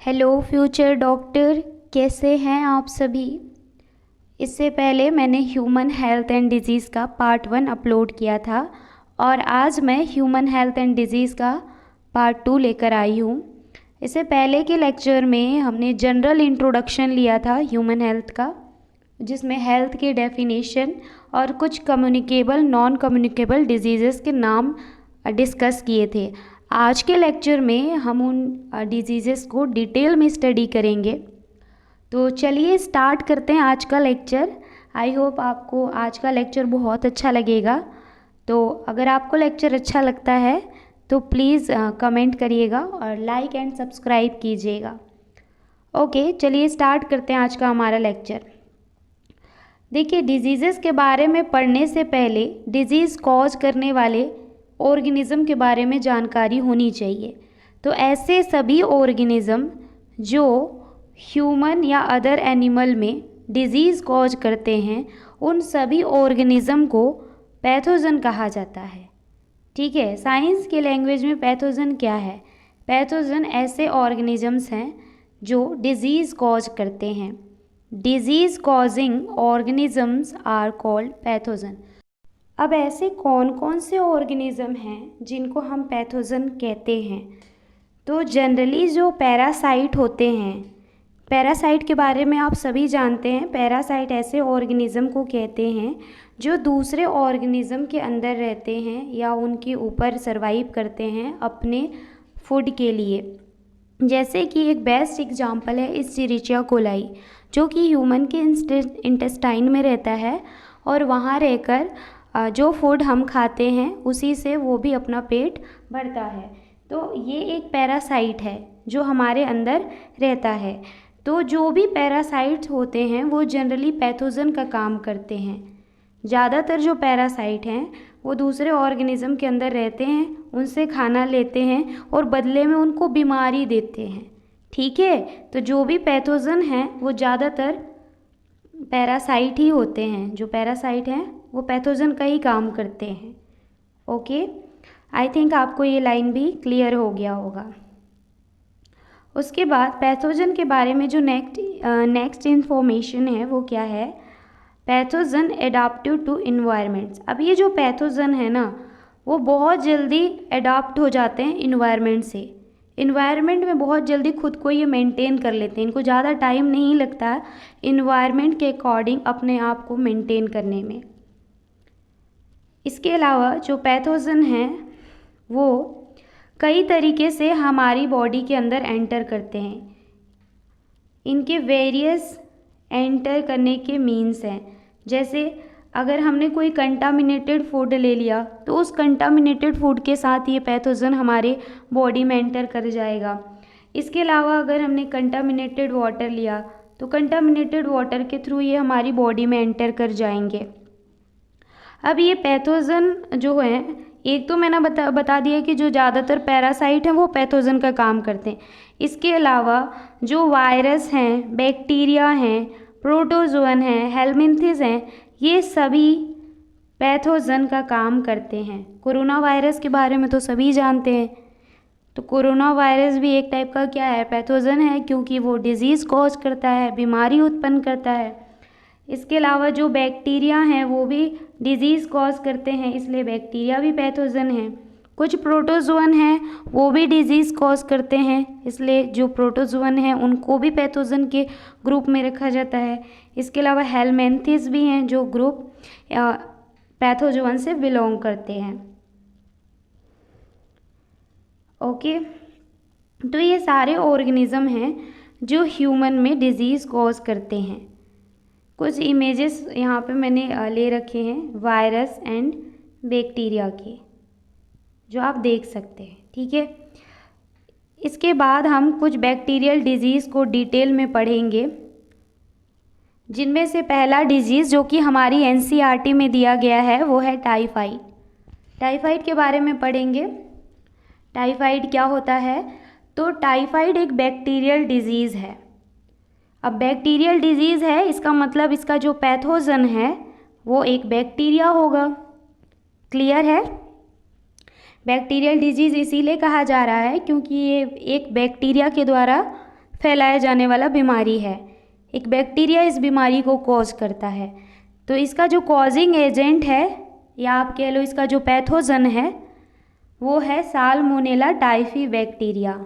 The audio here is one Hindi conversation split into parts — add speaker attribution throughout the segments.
Speaker 1: हेलो फ्यूचर डॉक्टर, कैसे हैं आप सभी। इससे पहले मैंने ह्यूमन हेल्थ एंड डिजीज़ का पार्ट 1 अपलोड किया था और आज मैं ह्यूमन हेल्थ एंड डिजीज़ का पार्ट 2 लेकर आई हूँ। इससे पहले के लेक्चर में हमने जनरल इंट्रोडक्शन लिया था ह्यूमन हेल्थ का, जिसमें हेल्थ के डेफिनेशन और कुछ कम्युनिकेबल नॉन कम्युनिकेबल डिजीज़ेस के नाम डिस्कस किए थे। आज के लेक्चर में हम उन डिजीज़ेस को डिटेल में स्टडी करेंगे। तो चलिए स्टार्ट करते हैं आज का लेक्चर। आई होप आपको आज का लेक्चर बहुत अच्छा लगेगा। तो अगर आपको लेक्चर अच्छा लगता है तो प्लीज़ कमेंट करिएगा और लाइक एंड सब्सक्राइब कीजिएगा। ओके, चलिए स्टार्ट करते हैं आज का हमारा लेक्चर। देखिए, डिजीज़ेस के बारे में पढ़ने से पहले डिजीज़ कॉज करने वाले ऑर्गेनिज़म के बारे में जानकारी होनी चाहिए। तो ऐसे सभी ऑर्गेनिज़म जो ह्यूमन या अदर एनिमल में डिजीज़ कॉज करते हैं, उन सभी ऑर्गेनिज़म को पैथोजन कहा जाता है। ठीक है, साइंस के लैंग्वेज में पैथोजन क्या है? पैथोजन ऐसे ऑर्गेनिजम्स हैं जो डिजीज़ कॉज करते हैं। Disease causing organisms are called pathogen. अब ऐसे कौन कौन से ऑर्गेनिज़म हैं जिनको हम पैथोजन कहते हैं? तो जनरली जो पैरासाइट होते हैं, पैरासाइट के बारे में आप सभी जानते हैं। पैरासाइट ऐसे ऑर्गेनिज़म को कहते हैं जो दूसरे ऑर्गेनिज़म के अंदर रहते हैं या उनके ऊपर सर्वाइव करते हैं अपने फूड के लिए। जैसे कि एक बेस्ट एग्जांपल है इस्चेरिचिया कोलाई, जो कि ह्यूमन के इंटेस्टाइन में रहता है और वहाँ रहकर जो फूड हम खाते हैं उसी से वो भी अपना पेट भरता है। तो ये एक पैरासाइट है जो हमारे अंदर रहता है। तो जो भी पैरासाइट्स होते हैं वो जनरली पैथोजन का काम करते हैं। ज़्यादातर जो पैरासाइट हैं वो दूसरे ऑर्गेनिज़म के अंदर रहते हैं, उनसे खाना लेते हैं और बदले में उनको बीमारी देते हैं। ठीक है, तो जो भी पैथोजन हैं वो ज़्यादातर पैरासाइट ही होते हैं। जो पैरासाइट हैं वो पैथोजन का ही काम करते हैं। ओके, आई थिंक आपको ये लाइन भी क्लियर हो गया होगा। उसके बाद पैथोजन के बारे में जो नेक्स्ट इन्फॉर्मेशन है वो क्या है? Pathogen adaptive to environments. अब ये जो पैथोजन है ना, वो बहुत जल्दी एडाप्ट हो जाते हैं इन्वायरमेंट से। इन्वायरमेंट में बहुत जल्दी खुद को ये मेंटेन कर लेते हैं। इनको ज़्यादा टाइम नहीं लगता इन्वायरमेंट के अकॉर्डिंग अपने आप को मेंटेन करने में। इसके अलावा जो पैथोजन हैं वो कई तरीके से हमारी बॉडी के अंदर एंटर करते हैं। इनके वेरियस एंटर करने के मीन्स हैं। जैसे अगर हमने कोई कंटामिनेटेड फूड ले लिया तो उस कंटामिनेटेड फूड के साथ ये पैथोजन हमारे बॉडी में एंटर कर जाएगा। इसके अलावा अगर हमने कंटामिनेटेड वाटर लिया तो कंटामिनेटेड वाटर के थ्रू ये हमारी बॉडी में एंटर कर जाएंगे। अब ये पैथोजन जो है, एक तो मैंने बता दिया कि जो ज़्यादातर पैरासाइट हैं वो पैथोजन का काम करते हैं। इसके अलावा जो वायरस हैं, बैक्टीरिया हैं, प्रोटोजोअन हैं, हेलमिंथिस हैं, ये सभी पैथोजन का काम करते हैं। कोरोना वायरस के बारे में तो सभी जानते हैं। तो कोरोना वायरस भी एक टाइप का क्या है? पैथोजन है, क्योंकि वो डिजीज़ कॉज करता है, बीमारी उत्पन्न करता है। इसके अलावा जो बैक्टीरिया हैं वो भी डिजीज़ कॉज करते हैं, इसलिए बैक्टीरिया भी पैथोजन हैं। कुछ प्रोटोजोअन हैं वो भी डिजीज़ कॉज करते हैं, इसलिए जो प्रोटोजोअन हैं उनको भी पैथोजन के ग्रुप में रखा जाता है। इसके अलावा हेलमिंथिस भी हैं जो ग्रुप पैथोजोअन से बिलोंग करते हैं। ओके, तो ये सारे ऑर्गेनिज़म हैं जो ह्यूमन में डिजीज़ कॉज करते हैं। कुछ इमेजेस यहाँ पे मैंने ले रखे हैं वायरस एंड बैक्टीरिया के, जो आप देख सकते हैं। ठीक है, इसके बाद हम कुछ बैक्टीरियल डिजीज़ को डिटेल में पढ़ेंगे, जिनमें से पहला डिजीज़ जो कि हमारी एनसीईआरटी में दिया गया है वो है टाइफाइड। टाइफाइड के बारे में पढ़ेंगे। टाइफाइड क्या होता है? तो टाइफाइड एक बैक्टीरियल डिजीज़ है। अब बैक्टीरियल डिजीज़ है, इसका मतलब इसका जो पैथोजन है वो एक बैक्टीरिया होगा। क्लियर है? बैक्टीरियल डिजीज़ इसीलिए कहा जा रहा है क्योंकि ये एक बैक्टीरिया के द्वारा फैलाया जाने वाला बीमारी है। एक बैक्टीरिया इस बीमारी को कॉज करता है। तो इसका जो कॉजिंग एजेंट है या आप कह लो इसका जो पैथोजन है वो है साल्मोनेला टाइफी बैक्टीरिया।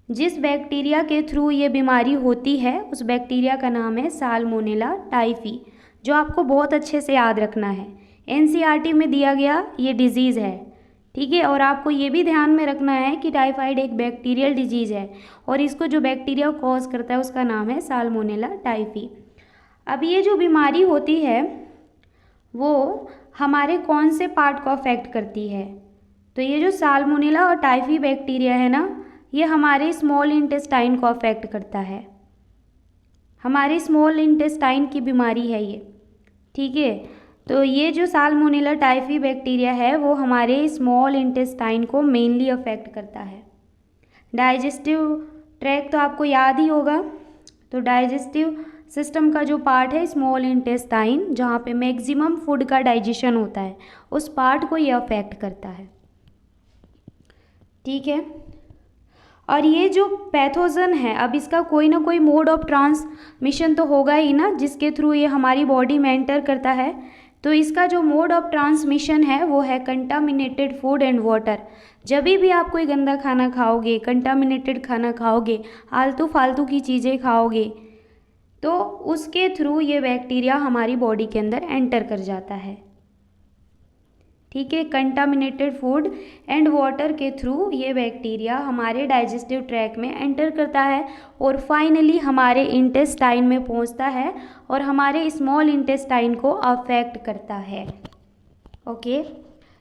Speaker 1: जिस बैक्टीरिया के थ्रू ये बीमारी होती है उस बैक्टीरिया का नाम है साल्मोनेला टाइफी, जो आपको बहुत अच्छे से याद रखना है। एनसीईआरटी में दिया गया ये डिजीज़ है, ठीक है। और आपको ये भी ध्यान में रखना है कि टाइफाइड एक बैक्टीरियल डिजीज़ है और इसको जो बैक्टीरिया कॉज करता है उसका नाम है साल्मोनेला टाइफी। अब ये जो बीमारी होती है वो हमारे कौन से पार्ट को अफेक्ट करती है? तो ये जो साल्मोनेला और टाइफी बैक्टीरिया है ना, ये हमारे स्मॉल इंटेस्टाइन को अफेक्ट करता है। हमारे स्मॉल इंटेस्टाइन की बीमारी है ये, ठीक है। तो ये जो साल्मोनेला टाइफी बैक्टीरिया है वो हमारे स्मॉल इंटेस्टाइन को मेनली अफेक्ट करता है। डाइजेस्टिव ट्रैक तो आपको याद ही होगा। तो डाइजेस्टिव सिस्टम का जो पार्ट है स्मॉल इंटेस्टाइन, जहाँ पे मैक्सिमम फूड का डाइजेशन होता है, उस पार्ट को ये अफेक्ट करता है, ठीक है। और ये जो पैथोजन है, अब इसका कोई ना कोई मोड ऑफ ट्रांसमिशन तो होगा ही ना, जिसके थ्रू ये हमारी बॉडी में एंटर करता है। तो इसका जो मोड ऑफ ट्रांसमिशन है वो है कंटामिनेटेड फूड एंड वाटर। जब भी आप कोई गंदा खाना खाओगे, कंटामिनेटेड खाना खाओगे, आलतू फालतू की चीज़ें खाओगे, तो उसके थ्रू ये बैक्टीरिया हमारी बॉडी के अंदर एंटर कर जाता है, ठीक है। कंटामिनेटेड फूड एंड वाटर के थ्रू ये बैक्टीरिया हमारे डाइजेस्टिव ट्रैक में एंटर करता है और फाइनली हमारे इंटेस्टाइन में पहुंचता है और हमारे स्मॉल इंटेस्टाइन को अफेक्ट करता है, ओके।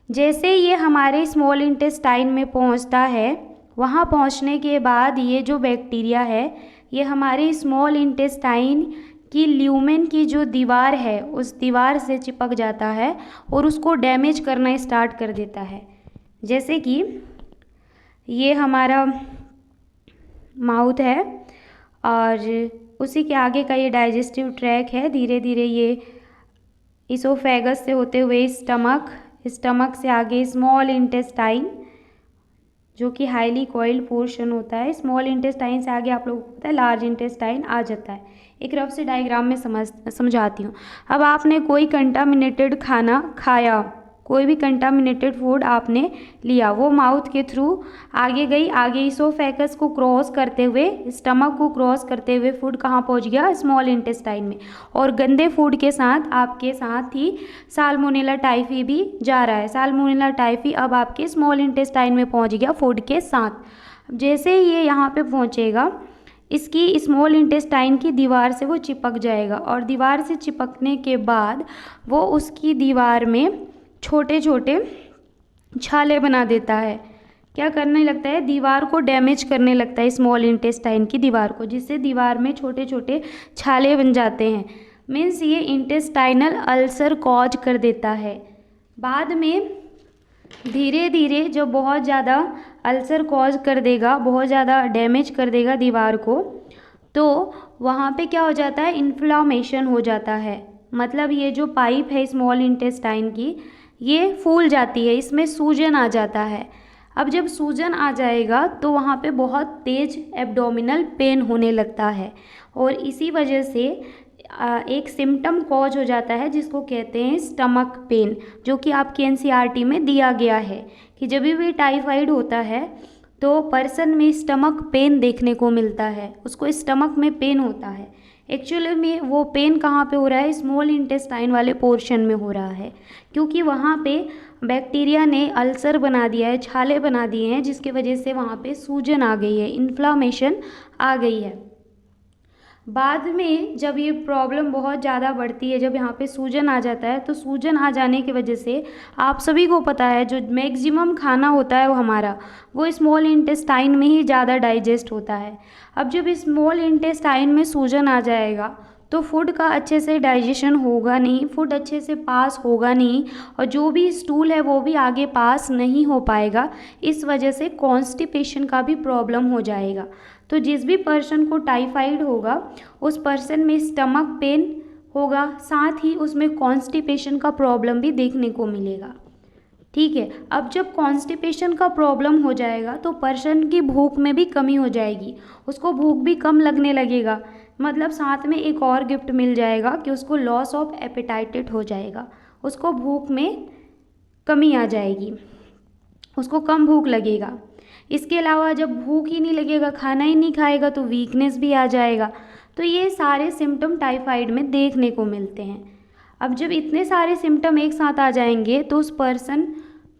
Speaker 1: जैसे ये हमारे स्मॉल इंटेस्टाइन में पहुंचता है, वहाँ पहुंचने के बाद ये जो बैक्टीरिया है ये हमारे स्मॉल इंटेस्टाइन की ल्यूमेन की जो दीवार है उस दीवार से चिपक जाता है और उसको डैमेज करना स्टार्ट कर देता है। जैसे कि ये हमारा माउथ है और उसी के आगे का ये डाइजेस्टिव ट्रैक है। धीरे धीरे ये इसोफेगस से होते हुए स्टमक से आगे स्मॉल इंटेस्टाइन, जो कि हाईली कॉइल्ड पोर्शन होता है, स्मॉल इंटेस्टाइन से आगे आप लोगों को पता है लार्ज इंटेस्टाइन आ जाता है। एक रफ से डायग्राम में समझाती हूँ। अब आपने कोई कंटामिनेटेड खाना खाया, कोई भी कंटामिनेटेड फूड आपने लिया, वो माउथ के थ्रू आगे गई, आगे इसोफेगस को क्रॉस करते हुए, स्टमक को क्रॉस करते हुए फूड कहाँ पहुँच गया? स्मॉल इंटेस्टाइन में। और गंदे फूड के साथ आपके साथ ही साल्मोनेला टाइफी भी जा रहा है। साल्मोनेला टाइफी अब आपके स्मॉल इंटेस्टाइन में पहुँच गया फूड के साथ। जैसे ये यहाँ पे पहुँचेगा, इसकी स्मॉल इंटेस्टाइन की दीवार से वो चिपक जाएगा और दीवार से चिपकने के बाद वो उसकी दीवार में छोटे छोटे छाले बना देता है। क्या करने लगता है? दीवार को डैमेज करने लगता है, स्मॉल इंटेस्टाइन की दीवार को, जिससे दीवार में छोटे छोटे छाले बन जाते हैं। मीन्स ये इंटेस्टाइनल अल्सर कॉज कर देता है। बाद में धीरे धीरे जो बहुत ज़्यादा अल्सर कॉज कर देगा, बहुत ज़्यादा डैमेज कर देगा दीवार को, तो वहाँ पे क्या हो जाता है? इन्फ्लामेशन हो जाता है। मतलब ये जो पाइप है स्मॉल इंटेस्टाइन की, ये फूल जाती है, इसमें सूजन आ जाता है। अब जब सूजन आ जाएगा तो वहाँ पे बहुत तेज़ एब्डोमिनल पेन होने लगता है और इसी वजह से एक सिम्टम कॉज हो जाता है जिसको कहते हैं स्टमक पेन, जो कि आपके एनसीईआरटी में दिया गया है कि जब भी टाइफाइड होता है तो पर्सन में स्टमक पेन देखने को मिलता है, उसको स्टमक में पेन होता है। एक्चुअली में वो पेन कहाँ पे हो रहा है? स्मॉल इंटेस्टाइन वाले पोर्शन में हो रहा है, क्योंकि वहाँ पे बैक्टीरिया ने अल्सर बना दिया है, छाले बना दिए हैं, जिसकी वजह से वहाँ पे सूजन आ गई है, इन्फ्लामेशन आ गई है। बाद में जब ये प्रॉब्लम बहुत ज़्यादा बढ़ती है, जब यहाँ पे सूजन आ जाता है, तो सूजन आ जाने की वजह से आप सभी को पता है जो मैक्सिमम खाना होता है वो हमारा वो स्मॉल इंटेस्टाइन में ही ज़्यादा डाइजेस्ट होता है। अब जब स्मॉल इंटेस्टाइन में सूजन आ जाएगा तो फूड का अच्छे से डाइजेशन होगा नहीं, फूड अच्छे से पास होगा नहीं और जो भी स्टूल है वो भी आगे पास नहीं हो पाएगा। इस वजह से कॉन्स्टिपेशन का भी प्रॉब्लम हो जाएगा। तो जिस भी पर्सन को टाइफाइड होगा उस पर्सन में स्टमक पेन होगा, साथ ही उसमें कॉन्स्टिपेशन का प्रॉब्लम भी देखने को मिलेगा। ठीक है। अब जब कॉन्स्टिपेशन का प्रॉब्लम हो जाएगा तो पर्सन की भूख में भी कमी हो जाएगी, उसको भूख भी कम लगने लगेगा। मतलब साथ में एक और गिफ्ट मिल जाएगा कि उसको लॉस ऑफ एपेटाइट हो जाएगा, उसको भूख में कमी आ जाएगी, उसको कम भूख लगेगा। इसके अलावा जब भूख ही नहीं लगेगा, खाना ही नहीं खाएगा, तो वीकनेस भी आ जाएगा। तो ये सारे सिम्टम टाइफाइड में देखने को मिलते हैं। अब जब इतने सारे सिम्टम एक साथ आ जाएंगे तो उस पर्सन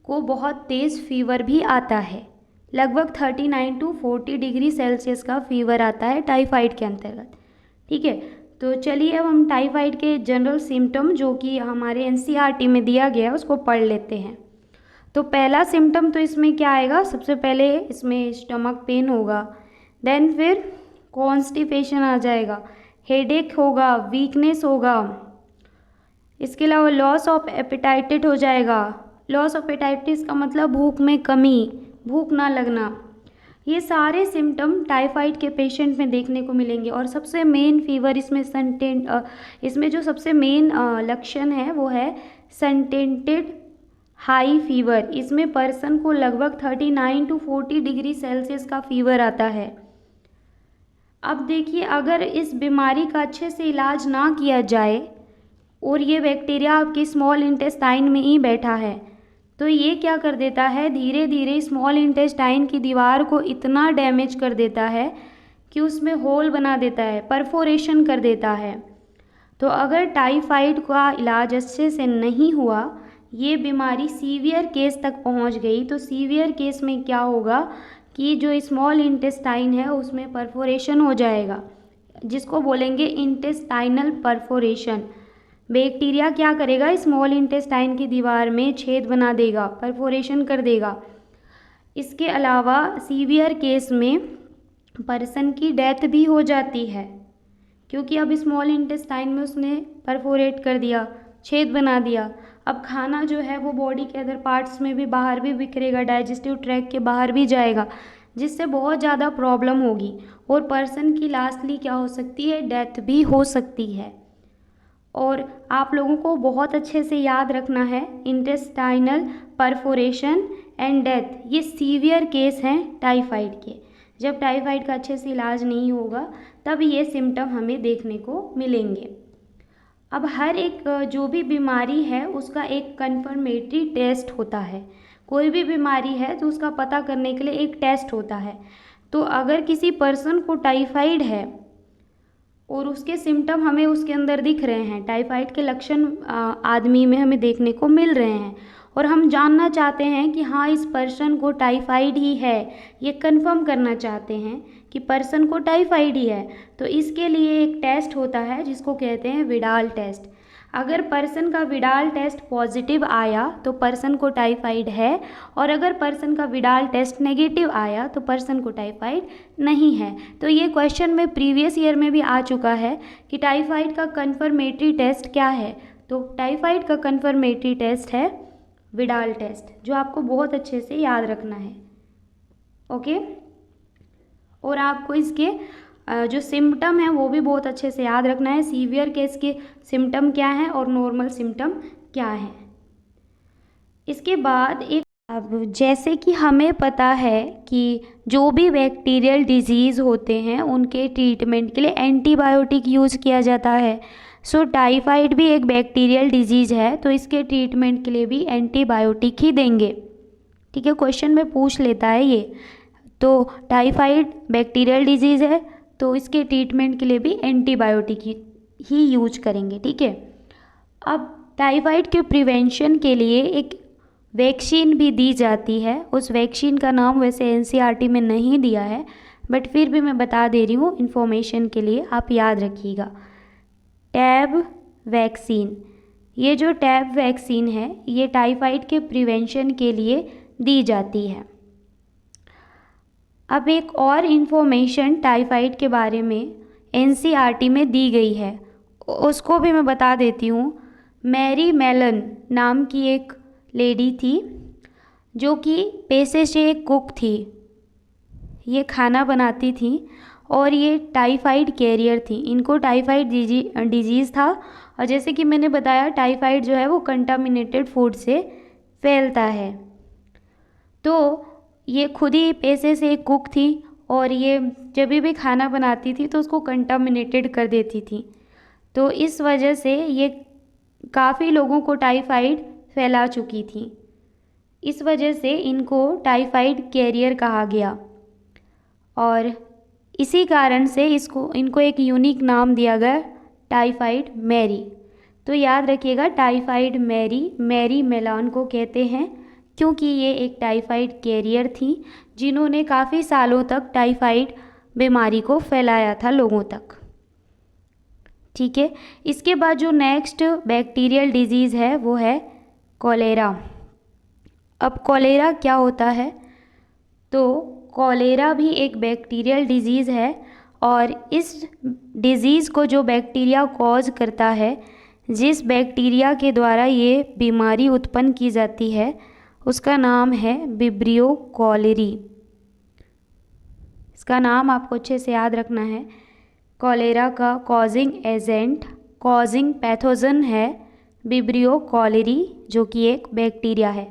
Speaker 1: को बहुत तेज़ फीवर भी आता है। लगभग 39 to 40 डिग्री सेल्सियस का फीवर आता है टाइफाइड के अंतर्गत। ठीक है, तो चलिए अब हम टाइफाइड के जनरल सिम्टम जो कि हमारे एनसीईआरटी में दिया गया है उसको पढ़ लेते हैं। तो पहला सिम्टम तो इसमें क्या आएगा, सबसे पहले इसमें स्टमक पेन होगा, देन फिर कॉन्स्टिपेशन आ जाएगा, हेडेक होगा, वीकनेस होगा। इसके अलावा लॉस ऑफ एपेटाइटिस हो जाएगा। लॉस ऑफ एपेटाइटिस का मतलब भूख में कमी, भूख ना लगना। ये सारे सिम्टम टाइफाइड के पेशेंट में देखने को मिलेंगे। और सबसे मेन फीवर इसमें जो सबसे मेन लक्षण है वो है सनटेंटेड हाई फीवर। इसमें पर्सन को लगभग 39 to 40 डिग्री सेल्सियस का फीवर आता है। अब देखिए, अगर इस बीमारी का अच्छे से इलाज ना किया जाए और ये बैक्टीरिया आपके स्मॉल इंटेस्टाइन में ही बैठा है तो ये क्या कर देता है, धीरे धीरे स्मॉल इंटेस्टाइन की दीवार को इतना डैमेज कर देता है कि उसमें होल बना देता है, परफोरेशन कर देता है। तो अगर टाइफाइड का इलाज अच्छे से नहीं हुआ, ये बीमारी सीवियर केस तक पहुंच गई, तो सीवियर केस में क्या होगा कि जो स्मॉल इंटेस्टाइन है उसमें परफोरेशन हो जाएगा, जिसको बोलेंगे इंटेस्टाइनल परफोरेशन। बैक्टीरिया क्या करेगा, स्मॉल इंटेस्टाइन की दीवार में छेद बना देगा, परफोरेशन कर देगा। इसके अलावा सीवियर केस में पर्सन की डेथ भी हो जाती है, क्योंकि अब स्मॉल इंटेस्टाइन में उसने परफोरेट कर दिया, छेद बना दिया। अब खाना जो है वो बॉडी के अदर पार्ट्स में भी बाहर भी बिखरेगा, डाइजेस्टिव ट्रैक्ट के बाहर भी जाएगा, जिससे बहुत ज़्यादा प्रॉब्लम होगी और पर्सन की लास्टली क्या हो सकती है, डेथ भी हो सकती है। और आप लोगों को बहुत अच्छे से याद रखना है, इंटेस्टाइनल परफोरेशन एंड डेथ ये सीवियर केस हैं टाइफाइड के। जब टाइफाइड का अच्छे से इलाज नहीं होगा तब ये सिम्टम हमें देखने को मिलेंगे। अब हर एक जो भी बीमारी है उसका एक कन्फर्मेटरी टेस्ट होता है। कोई भी बीमारी है तो उसका पता करने के लिए एक टेस्ट होता है। तो अगर किसी पर्सन को टाइफाइड है और उसके सिम्टम हमें उसके अंदर दिख रहे हैं, टाइफाइड के लक्षण आदमी में हमें देखने को मिल रहे हैं और हम जानना चाहते हैं कि हाँ इस पर्सन को टाइफाइड ही है, ये कंफर्म करना चाहते हैं कि पर्सन को टाइफाइड ही है, तो इसके लिए एक टेस्ट होता है जिसको कहते हैं विडाल टेस्ट। अगर पर्सन का विडाल टेस्ट पॉजिटिव आया तो पर्सन को टाइफाइड है, और अगर पर्सन का विडाल टेस्ट नेगेटिव आया तो पर्सन को टाइफाइड नहीं है। तो ये क्वेश्चन में प्रीवियस ईयर में भी आ चुका है कि टाइफाइड का कन्फर्मेटरी टेस्ट क्या है। तो टाइफाइड का कन्फर्मेटरी टेस्ट है विडाल टेस्ट, जो आपको बहुत अच्छे से याद रखना है। ओके, और आपको इसके जो सिम्टम है वो भी बहुत अच्छे से याद रखना है। सीवियर केस के सिम्टम क्या हैं और नॉर्मल सिम्टम क्या हैं। इसके बाद एक, अब जैसे कि हमें पता है कि जो भी बैक्टीरियल डिजीज़ होते हैं उनके ट्रीटमेंट के लिए एंटीबायोटिक यूज़ किया जाता है। सो टाइफाइड भी एक बैक्टीरियल डिजीज़ है, तो इसके ट्रीटमेंट के लिए भी एंटीबायोटिक ही देंगे। ठीक है, क्वेश्चन में पूछ लेता है ये। तो टाइफाइड बैक्टीरियल डिजीज़ है तो इसके ट्रीटमेंट के लिए भी एंटीबायोटिक ही यूज करेंगे। ठीक है, अब टाइफाइड के प्रिवेंशन के लिए एक वैक्सीन भी दी जाती है। उस वैक्सीन का नाम वैसे एनसीईआरटी में नहीं दिया है, बट फिर भी मैं बता दे रही हूँ इन्फॉर्मेशन के लिए, आप याद रखिएगा। टैब वैक्सीन, ये जो टैब वैक्सीन है ये टाइफाइड के प्रिवेंशन के लिए दी जाती है। अब एक और इन्फॉर्मेशन टाइफाइड के बारे में एनसीईआरटी में दी गई है, उसको भी मैं बता देती हूँ। मैरी मेलन नाम की एक लेडी थी जो कि पेशे से एक कुक थी, ये खाना बनाती थी और ये टाइफाइड कैरियर थी। इनको टाइफाइड डिजीज़ था, और जैसे कि मैंने बताया टाइफाइड जो है वो कंटामिनेटेड फूड से फैलता है। तो ये खुद ही पेशे से एक कुक थी और ये जब भी खाना बनाती थी तो उसको कंटामिनेटेड कर देती थी। तो इस वजह से ये काफ़ी लोगों को टाइफाइड फैला चुकी थी। इस वजह से इनको टाइफाइड कैरियर कहा गया और इसी कारण से इनको एक यूनिक नाम दिया गया, टाइफाइड मैरी। तो याद रखिएगा, टाइफाइड मैरी मेलान को कहते हैं क्योंकि ये एक टाइफाइड कैरियर थी जिन्होंने काफ़ी सालों तक टाइफाइड बीमारी को फैलाया था लोगों तक। ठीक है, इसके बाद जो नेक्स्ट बैक्टीरियल डिजीज़ है वो है कॉलेरा। अब कॉलेरा क्या होता है? तो कॉलेरा भी एक बैक्टीरियल डिजीज़ है और इस डिज़ीज़ को जो बैक्टीरिया कॉज करता है, जिस बैक्टीरिया के द्वारा ये बीमारी उत्पन्न की जाती है, उसका नाम है विब्रियो कॉलेरी। इसका नाम आपको अच्छे से याद रखना है। कॉलेरा का कॉजिंग एजेंट, कॉजिंग पैथोजन है विब्रियो कॉलेरी, जो कि एक बैक्टीरिया है।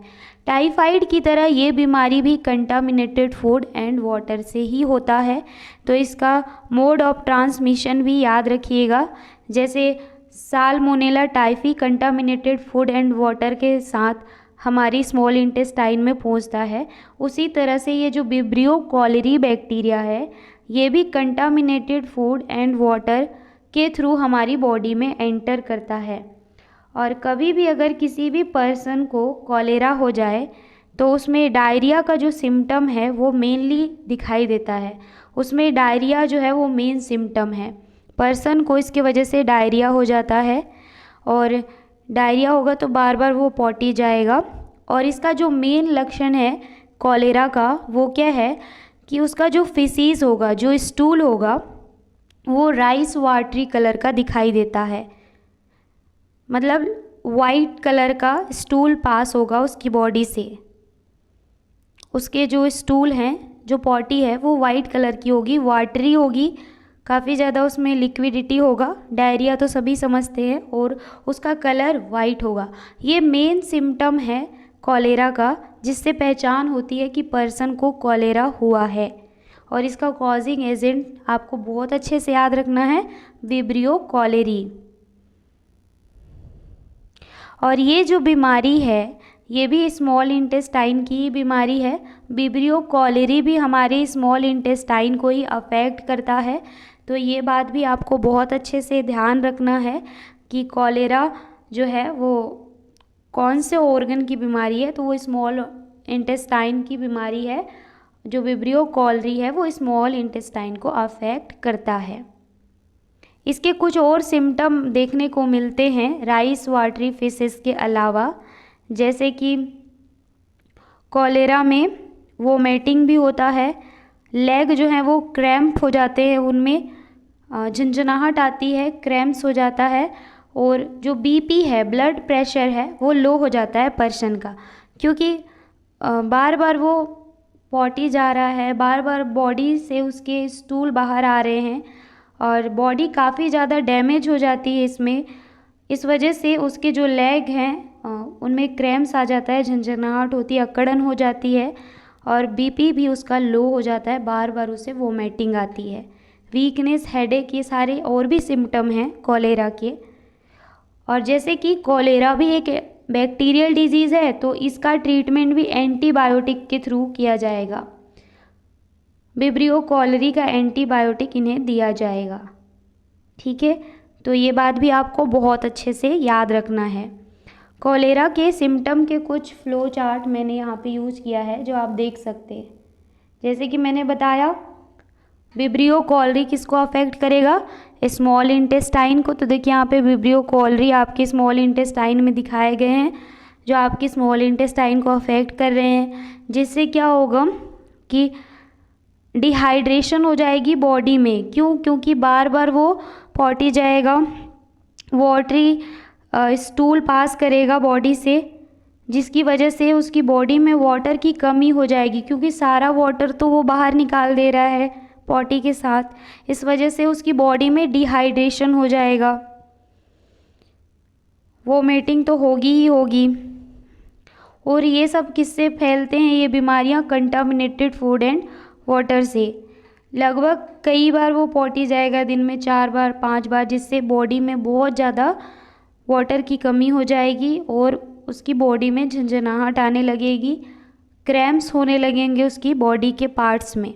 Speaker 1: टाइफाइड की तरह ये बीमारी भी कंटामिनेटेड फूड एंड वाटर से ही होता है। तो इसका मोड ऑफ ट्रांसमिशन भी याद रखिएगा। जैसे salmonella typhi contaminated food and water के साथ हमारी स्मॉल इंटेस्टाइन में पहुंचता है, उसी तरह से ये जो विब्रियो कॉलेरी बैक्टीरिया है, ये भी कंटामिनेटेड फूड एंड वाटर के थ्रू हमारी बॉडी में एंटर करता है। और कभी भी अगर किसी भी पर्सन को कॉलेरा हो जाए तो उसमें डायरिया का जो सिम्टम है वो मेनली दिखाई देता है। उसमें डायरिया जो है वो मेन सिम्टम है। पर्सन को इसके वजह से डायरिया हो जाता है और डायरिया होगा तो बार बार वो पॉटी जाएगा। और इसका जो मेन लक्षण है कॉलेरा का वो क्या है कि उसका जो फिसीज होगा, जो स्टूल होगा, वो राइस वाटरी कलर का दिखाई देता है। मतलब वाइट कलर का स्टूल पास होगा उसकी बॉडी से। उसके जो स्टूल हैं, जो पॉटी है, वो वाइट कलर की होगी, वाटरी होगी, काफ़ी ज़्यादा उसमें लिक्विडिटी होगा। डायरिया तो सभी समझते हैं, और उसका कलर वाइट होगा। ये मेन सिम्टम है कॉलेरा का, जिससे पहचान होती है कि पर्सन को कॉलेरा हुआ है। और इसका कॉजिंग एजेंट आपको बहुत अच्छे से याद रखना है, विब्रियो कॉलेरी। और ये जो बीमारी है ये भी स्मॉल इंटेस्टाइन की ही बीमारी है। विब्रियो कॉलेरी भी हमारे स्मॉल इंटेस्टाइन को ही अफेक्ट करता है। तो ये बात भी आपको बहुत अच्छे से ध्यान रखना है कि कॉलेरा जो है वो कौन से ऑर्गन की बीमारी है। तो वो स्मॉल इंटेस्टाइन की बीमारी है। जो विब्रियो कॉलेरी है वो स्मॉल इंटेस्टाइन को अफेक्ट करता है। इसके कुछ और सिम्टम देखने को मिलते हैं राइस वाटरी फिशेस के अलावा, जैसे कि कॉलेरा में वोमिटिंग भी होता है, लेग जो है वो क्रैम्प हो जाते हैं, उनमें झंझनाहट आती है, क्रैम्प्स हो जाता है, और जो बीपी है, ब्लड प्रेशर है, वो लो हो जाता है पर्सन का, क्योंकि बार बार वो पॉटी जा रहा है, बार बार बॉडी से उसके स्टूल बाहर आ रहे हैं और बॉडी काफ़ी ज़्यादा डैमेज हो जाती है इसमें। इस वजह से उसके जो लेग हैं उनमें क्रैम्प्स आ जाता है, झंझनाहट होती है, अकड़न हो जाती है, और बीपी भी उसका लो हो जाता है, बार बार उसे वोमिटिंग आती है, वीकनेस, हेडेक, ये सारे और भी सिम्टम हैं कॉलेरा के। और जैसे कि कॉलेरा भी एक बैक्टीरियल डिजीज़ है तो इसका ट्रीटमेंट भी एंटीबायोटिक के थ्रू किया जाएगा। विब्रियो कॉलेरी का एंटीबायोटिक इन्हें दिया जाएगा। ठीक है, तो ये बात भी आपको बहुत अच्छे से याद रखना है। कॉलेरा के सिम्टम के कुछ फ्लो चार्ट मैंने यहाँ पे यूज़ किया है जो आप देख सकते हैं। जैसे कि मैंने बताया विब्रियो कॉलेरी किसको अफेक्ट करेगा, स्मॉल इंटेस्टाइन को। तो देखिए यहाँ पे विब्रियो कॉलेरी आपके स्मॉल इंटेस्टाइन में दिखाए गए हैं, जो आपकी स्मॉल इंटेस्टाइन को अफेक्ट कर रहे हैं, जिससे क्या होगा कि डिहाइड्रेशन हो जाएगी बॉडी में। क्यों? क्योंकि बार बार वो पॉटी जाएगा, वाटरी स्टूल पास करेगा बॉडी से, जिसकी वजह से उसकी बॉडी में वाटर की कमी हो जाएगी, क्योंकि सारा वाटर तो वो बाहर निकाल दे रहा है पॉटी के साथ। इस वजह से उसकी बॉडी में डिहाइड्रेशन हो जाएगा, वोमिटिंग तो होगी ही होगी। और ये सब किससे फैलते हैं ये बीमारियां? कंटामिनेटेड फूड एंड वाटर से। लगभग कई बार वो पॉटी जाएगा, दिन में 4 बार 5 बार, जिससे बॉडी में बहुत ज़्यादा वाटर की कमी हो जाएगी और उसकी बॉडी में झंझनाहट आने लगेगी, क्रैम्प्स होने लगेंगे उसकी बॉडी के पार्ट्स में।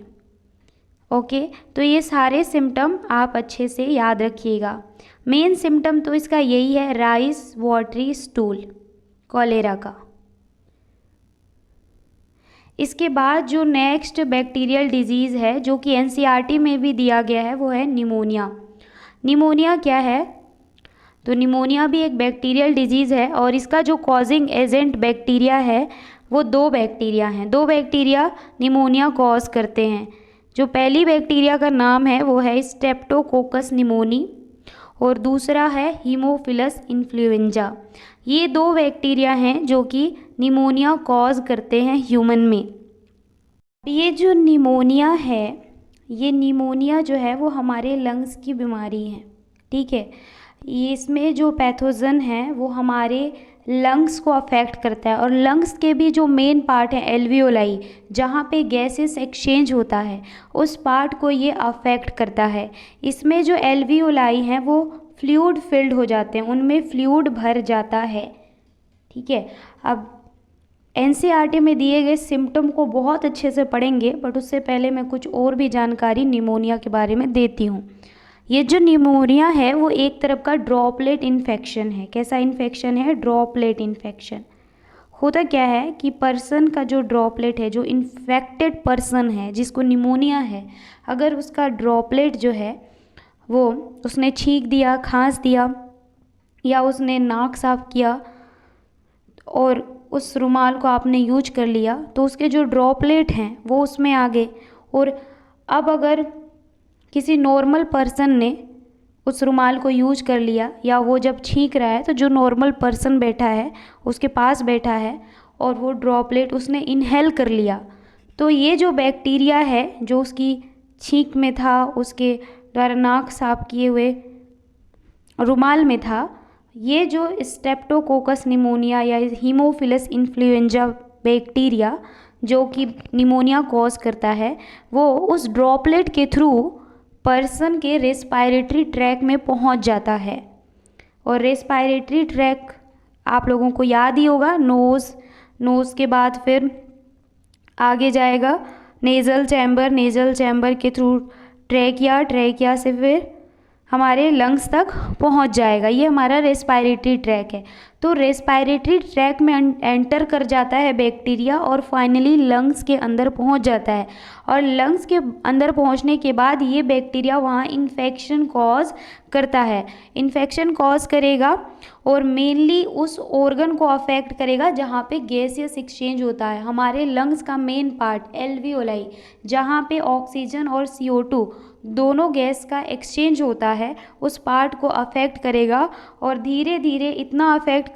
Speaker 1: ओके, तो ये सारे सिम्टम आप अच्छे से याद रखिएगा। मेन सिम्टम तो इसका यही है, राइस वाटरी स्टूल, कॉलेरा का। इसके बाद जो नेक्स्ट बैक्टीरियल डिजीज़ है जो कि एनसीईआरटी में भी दिया गया है वो है निमोनिया। निमोनिया क्या है? तो निमोनिया भी एक बैक्टीरियल डिजीज़ है और इसका जो कॉजिंग एजेंट बैक्टीरिया है वो 2 बैक्टीरिया हैं। 2 बैक्टीरिया निमोनिया कॉज करते हैं। जो पहली बैक्टीरिया का नाम है वो है स्ट्रेप्टोकोकस निमोनी और दूसरा है हीमोफिलस इन्फ्लुएंजा। ये 2 बैक्टीरिया हैं जो कि निमोनिया कॉज करते हैं ह्यूमन में। ये जो निमोनिया है, ये निमोनिया जो है वो हमारे लंग्स की बीमारी है, ठीक है। ये इसमें जो पैथोजन है वो हमारे लंग्स को अफेक्ट करता है और लंग्स के भी जो मेन पार्ट है एल्वियोलाई, जहाँ पे गैसेस एक्सचेंज होता है, उस पार्ट को ये अफेक्ट करता है। इसमें जो एल्वियोलाई हैं वो फ्लूइड फिल्ड हो जाते हैं, उनमें फ्लूइड भर जाता है, ठीक है। अब एनसीईआरटी में दिए गए सिम्टम को बहुत अच्छे से पढ़ेंगे, बट उससे पहले मैं कुछ और भी जानकारी निमोनिया के बारे में देती हूँ। ये जो निमोनिया है वो एक तरफ का ड्रॉपलेट इन्फेक्शन है। कैसा इन्फेक्शन है? Droplet infection. होता क्या है कि पर्सन का जो ड्रॉपलेट है, जो इन्फेक्टेड पर्सन है जिसको निमोनिया है, अगर उसका ड्रॉपलेट जो है वो उसने छींक दिया, खांस दिया या उसने नाक साफ किया और उस रुमाल को आपने यूज कर लिया, तो उसके जो ड्रॉपलेट हैं वो उसमें आ गए। और अब अगर किसी नॉर्मल पर्सन ने उस रुमाल को यूज कर लिया या वो जब छींक रहा है तो जो नॉर्मल पर्सन बैठा है उसके पास बैठा है और वो ड्रॉपलेट उसने इनहेल कर लिया, तो ये जो बैक्टीरिया है जो उसकी छींक में था, उसके द्वारा नाक साफ किए हुए रुमाल में था, ये जो स्ट्रेप्टोकोकस निमोनिया या हीमोफिलस इन्फ्लुएंजा बैक्टीरिया जो कि निमोनिया कॉज करता है, वो उस ड्रॉपलेट के थ्रू पर्सन के रेस्पायरेटरी ट्रैक में पहुंच जाता है। और रेस्पायरेटरी ट्रैक आप लोगों को याद ही होगा, नोज़ के बाद फिर आगे जाएगा नेज़ल चैम्बर, नेज़ल चैम्बर के थ्रू ट्रैकिया से फिर हमारे लंग्स तक पहुंच जाएगा। ये हमारा रेस्पायरेटरी ट्रैक है। तो रेस्पायरेटरी ट्रैक में एंटर कर जाता है बैक्टीरिया और फाइनली लंग्स के अंदर पहुंच जाता है। और लंग्स के अंदर पहुंचने के बाद ये बैक्टीरिया वहाँ इन्फेक्शन कॉज करता है। इन्फेक्शन कॉज करेगा और मेनली उस ऑर्गन को अफेक्ट करेगा जहाँ पे गैसियस एक्सचेंज होता है। हमारे लंग्स का मेन पार्ट एल्वियोलाई, जहाँ पे ऑक्सीजन और CO2 दोनों गैस का एक्सचेंज होता है, उस पार्ट को अफेक्ट करेगा और धीरे धीरे इतना अफेक्ट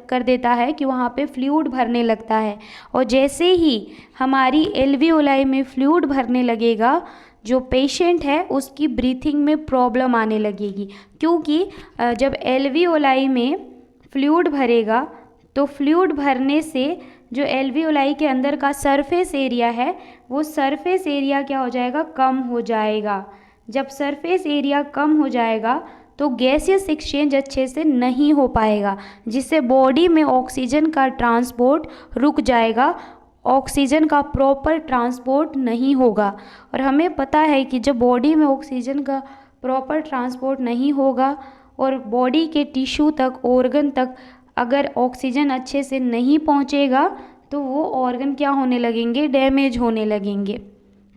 Speaker 1: कर देता है कि वहाँ पे फ्लूइड भरने लगता है। और जैसे ही हमारी एल्वियोलाई में फ्लूइड भरने लगेगा, जो पेशेंट है उसकी ब्रीथिंग में प्रॉब्लम आने लगेगी, क्योंकि जब एल्वियोलाई में फ्लूइड भरेगा तो फ्लूइड भरने से जो एल्वियोलाई के अंदर का सरफेस एरिया है वो सरफेस एरिया क्या हो जाएगा? कम हो जाएगा। जब सरफेस एरिया कम हो जाएगा तो गैसियस एक्सचेंज अच्छे से नहीं हो पाएगा, जिससे बॉडी में ऑक्सीजन का ट्रांसपोर्ट रुक जाएगा, ऑक्सीजन का प्रॉपर ट्रांसपोर्ट नहीं होगा। और हमें पता है कि जब बॉडी में ऑक्सीजन का प्रॉपर ट्रांसपोर्ट नहीं होगा और बॉडी के टिश्यू तक, ऑर्गन तक अगर ऑक्सीजन अच्छे से नहीं पहुंचेगा तो वो ऑर्गन क्या होने लगेंगे? डैमेज होने लगेंगे,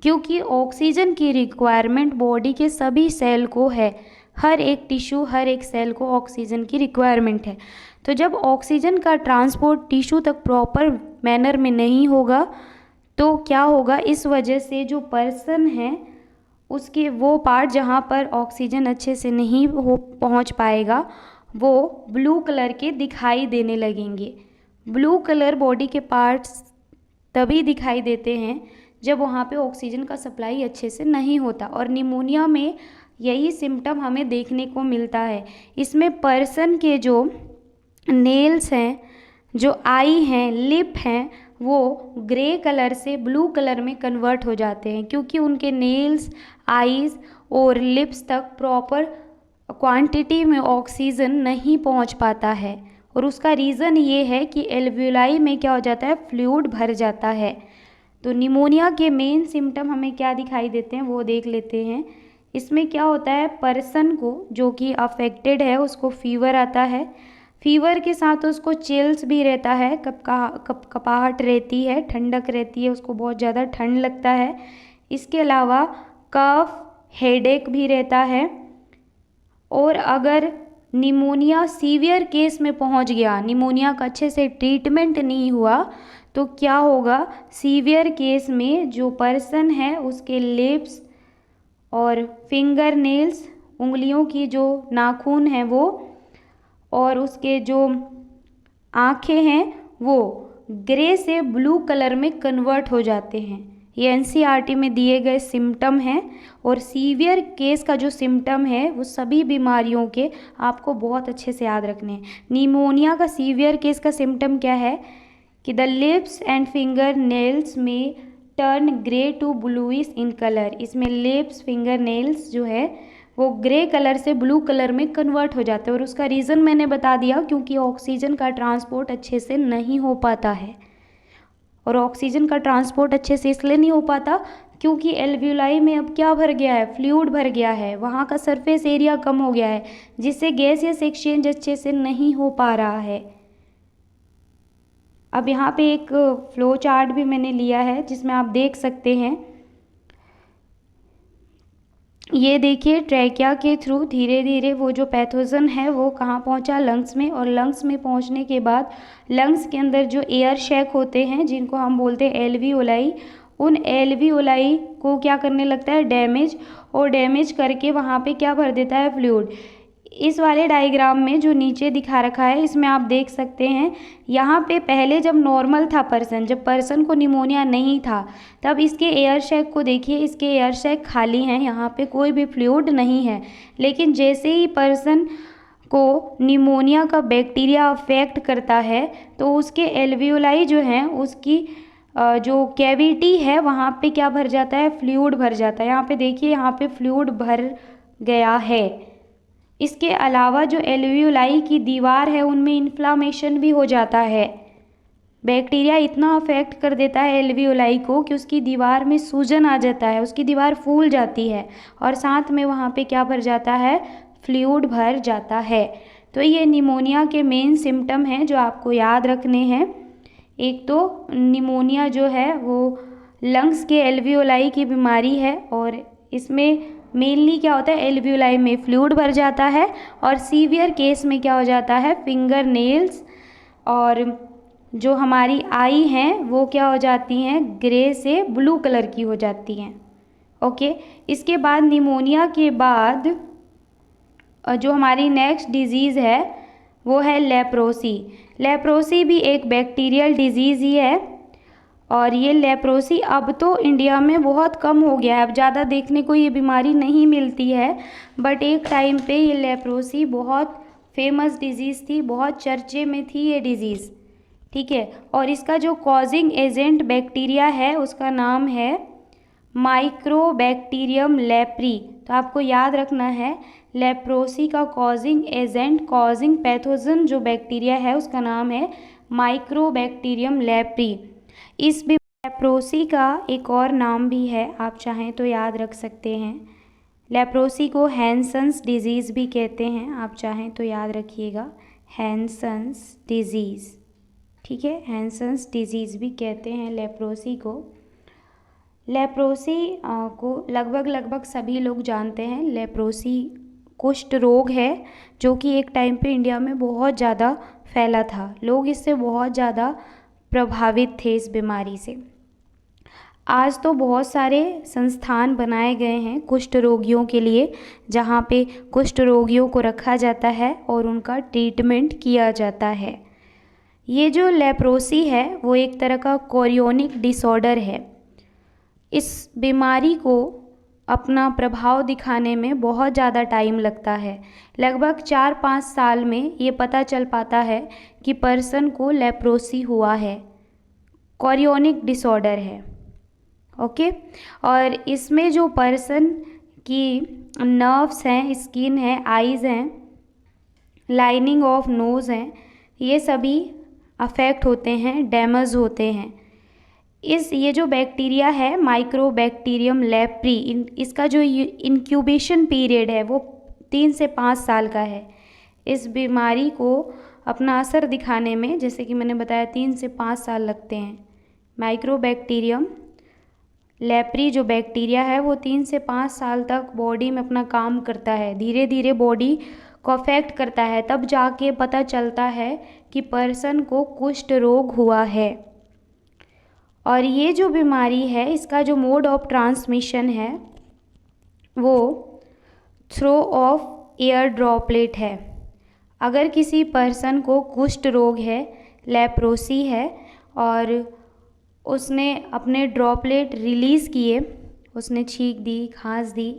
Speaker 1: क्योंकि ऑक्सीजन की रिक्वायरमेंट बॉडी के सभी सेल को है। हर एक टिश्यू, हर एक सेल को ऑक्सीजन की रिक्वायरमेंट है। तो जब ऑक्सीजन का ट्रांसपोर्ट टिश्यू तक प्रॉपर मैनर में नहीं होगा तो क्या होगा? इस वजह से जो पर्सन है उसके वो पार्ट जहाँ पर ऑक्सीजन अच्छे से नहीं हो पहुँच पाएगा वो ब्लू कलर के दिखाई देने लगेंगे। ब्लू कलर बॉडी के पार्ट्स तभी दिखाई देते हैं जब वहाँ पे ऑक्सीजन का सप्लाई अच्छे से नहीं होता। और निमोनिया में यही सिम्टम हमें देखने को मिलता है। इसमें पर्सन के जो नेल्स हैं, जो आई हैं, लिप हैं, वो ग्रे कलर से ब्लू कलर में कन्वर्ट हो जाते हैं, क्योंकि उनके नेल्स, आईज और लिप्स तक प्रॉपर क्वांटिटी में ऑक्सीजन नहीं पहुंच पाता है। और उसका रीज़न ये है कि एल्वियोलाई में क्या हो जाता है, फ्लूइड भर जाता है। तो निमोनिया के मेन सिम्टम हमें क्या दिखाई देते हैं वो देख लेते हैं। इसमें क्या होता है, पर्सन को जो कि अफेक्टेड है उसको फीवर आता है, फीवर के साथ उसको चिल्स भी रहता है, कपाहट रहती है, ठंडक रहती है, उसको बहुत ज़्यादा ठंड लगता है। इसके अलावा कफ, हेडेक भी रहता है। और अगर निमोनिया सीवियर केस में पहुंच गया, निमोनिया का अच्छे से ट्रीटमेंट नहीं हुआ, तो क्या होगा, सीवियर केस में जो पर्सन है उसके लिप्स और फिंगर नेल्स, उंगलियों की जो नाखून है वो, और उसके जो आँखें हैं वो ग्रे से ब्लू कलर में कन्वर्ट हो जाते हैं। ये एनसीईआरटी में दिए गए सिम्टम हैं। और सीवियर केस का जो सिम्टम है वो सभी बीमारियों के आपको बहुत अच्छे से याद रखने हैं। निमोनिया का सीवियर केस का सिम्टम क्या है कि the lips and finger nails में turn grey to bluish in colour. इसमें लिप्स, फिंगर नेल्स जो है वो ग्रे कलर से ब्लू कलर में कन्वर्ट हो जाते हैं। और उसका रीज़न मैंने बता दिया, क्योंकि ऑक्सीजन का ट्रांसपोर्ट अच्छे से नहीं हो पाता है। और ऑक्सीजन का ट्रांसपोर्ट अच्छे से इसलिए नहीं हो पाता क्योंकि एल्वियोलाई में अब क्या भर गया है, फ्लूइड भर गया है, वहाँ का सरफेस एरिया कम हो गया है, जिससे गैसियस एक्सचेंज अच्छे से नहीं हो पा रहा है। अब यहाँ पे एक फ्लो चार्ट भी मैंने लिया है जिसमें आप देख सकते हैं। ये देखिए, ट्रैकिया के थ्रू धीरे धीरे वो जो पैथोजन है वो कहाँ पहुँचा, लंग्स में। और लंग्स में पहुँचने के बाद लंग्स के अंदर जो एयर शैक होते हैं जिनको हम बोलते हैं एल्वियोलाई, उन एल्वियोलाई को क्या करने लगता है, डैमेज। और डैमेज करके वहाँ पे क्या भर देता है, फ्लूइड। इस वाले डायग्राम में जो नीचे दिखा रखा है इसमें आप देख सकते हैं, यहाँ पे पहले जब नॉर्मल था पर्सन, जब पर्सन को निमोनिया नहीं था, तब इसके एयर शैक को देखिए, इसके एयर शैक खाली हैं, यहाँ पे कोई भी फ्लूइड नहीं है। लेकिन जैसे ही पर्सन को निमोनिया का बैक्टीरिया अफेक्ट करता है तो उसके एल्वियोलाई जो हैं, उसकी जो कैविटी है वहाँ पे क्या भर जाता है, फ्लूइड भर जाता है। यहाँ पे देखिए, यहाँ पे फ्लूइड भर गया है। इसके अलावा जो एल्वियोलाई की दीवार है उनमें इन्फ्लामेशन भी हो जाता है। बैक्टीरिया इतना अफेक्ट कर देता है एल्वियोलाई को कि उसकी दीवार में सूजन आ जाता है, उसकी दीवार फूल जाती है, और साथ में वहाँ पे क्या भर जाता है, फ्लूइड भर जाता है। तो ये निमोनिया के मेन सिम्टम हैं जो आपको याद रखने हैं। एक तो निमोनिया जो है वो लंग्स के एल्वियोलाई की बीमारी है, और इसमें मेनली क्या होता है, एल्वियोलाई में फ्लूइड भर जाता है, और सीवियर केस में क्या हो जाता है, फिंगर नेल्स और जो हमारी आई हैं वो क्या हो जाती हैं, ग्रे से ब्लू कलर की हो जाती हैं। ओके, इसके बाद निमोनिया के बाद जो हमारी नेक्स्ट डिजीज़ है वो है लेप्रोसी। लेप्रोसी भी एक बैक्टीरियल डिजीज़ ही है, और ये लेप्रोसी अब तो इंडिया में बहुत कम हो गया है, अब ज़्यादा देखने को ये बीमारी नहीं मिलती है। बट एक टाइम पे ये लेप्रोसी बहुत फेमस डिजीज़ थी, बहुत चर्चे में थी ये डिजीज़, ठीक है। और इसका जो कॉजिंग एजेंट बैक्टीरिया है उसका नाम है माइक्रोबैक्टीरियम लेप्री। तो आपको याद रखना है, लेप्रोसी का कॉजिंग एजेंट, कॉजिंग पैथोजन जो बैक्टीरिया है उसका नाम है माइक्रोबैक्टीरियम लेप्री। इस लेप्रोसी का एक और नाम भी है, आप चाहें तो याद रख सकते हैं। लेप्रोसी को हैंसन्स डिजीज़ भी कहते हैं, आप चाहें तो याद रखिएगा, हैंसन्स डिजीज़, ठीक है, हैंसन्स डिजीज़ भी कहते हैं लेप्रोसी को। लेप्रोसी को लगभग सभी लोग जानते हैं। लेप्रोसी कुष्ठ रोग है जो कि एक टाइम पे इंडिया में बहुत ज़्यादा फैला था, लोग इससे बहुत ज़्यादा प्रभावित थे इस बीमारी से। आज तो बहुत सारे संस्थान बनाए गए हैं कुष्ठ रोगियों के लिए, जहाँ पे कुष्ठ रोगियों को रखा जाता है और उनका ट्रीटमेंट किया जाता है। ये जो लेप्रोसी है वो एक तरह का कोरियोनिक डिसऑर्डर है। इस बीमारी को अपना प्रभाव दिखाने में बहुत ज़्यादा टाइम लगता है। लगभग 4-5 साल में ये पता चल पाता है कि पर्सन को लेप्रोसी हुआ है, कोरियोनिक डिसऑर्डर है। ओके, और इसमें जो पर्सन की नर्व्स हैं, स्किन है, आइज़ हैं, लाइनिंग ऑफ नोज़ हैं, ये सभी अफेक्ट होते हैं, डैमेज होते हैं। ये जो बैक्टीरिया है माइक्रोबैक्टीरियम लेप्री, इसका जो इंक्यूबेशन पीरियड है वो 3 से 5 साल का है। इस बीमारी को अपना असर दिखाने में, जैसे कि मैंने बताया, 3 से 5 साल लगते हैं। माइक्रोबैक्टीरियम लेप्री जो बैक्टीरिया है वो 3 से 5 साल तक बॉडी में अपना काम करता है, धीरे धीरे बॉडी को अफेक्ट करता है, तब जाके पता चलता है कि पर्सन को कुष्ठ रोग हुआ है। और ये जो बीमारी है इसका जो मोड ऑफ ट्रांसमिशन है वो थ्रो ऑफ एयर ड्रॉपलेट है। अगर किसी पर्सन को कुष्ठ रोग है, लेप्रोसी है, और उसने अपने ड्रॉपलेट रिलीज़ किए, उसने छींक दी, खांस दी,